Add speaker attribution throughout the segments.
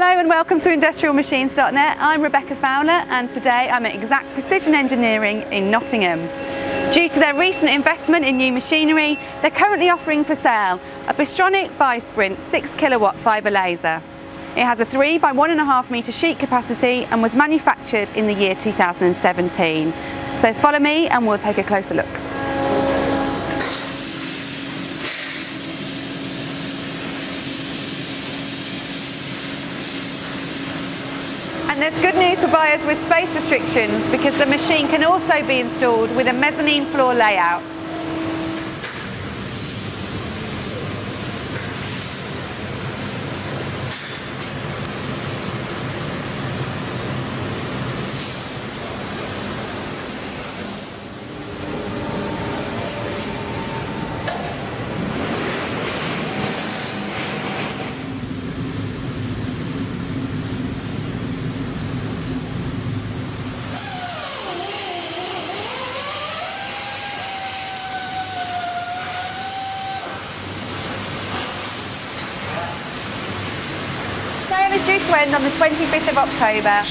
Speaker 1: Hello and welcome to IndustrialMachines.net. I'm Rebecca Fowler and today I'm at Exact Precision Engineering in Nottingham. Due to their recent investment in new machinery, they're currently offering for sale a Bystronic BySprint 6 kilowatt fibre laser. It has a 3 by 1.5 metre sheet capacity and was manufactured in the year 2017. So follow me and we'll take a closer look. And there's good news for buyers with space restrictions because the machine can also be installed with a mezzanine floor layout. Sale is due to end on the 25th of October.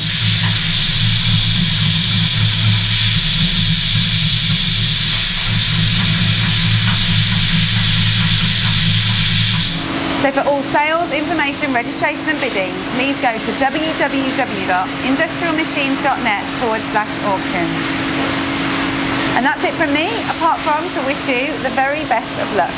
Speaker 1: So for all sales, information, registration and bidding, please go to www.IndustrialMachines.net/auctions. And that's it from me, apart from to wish you the very best of luck.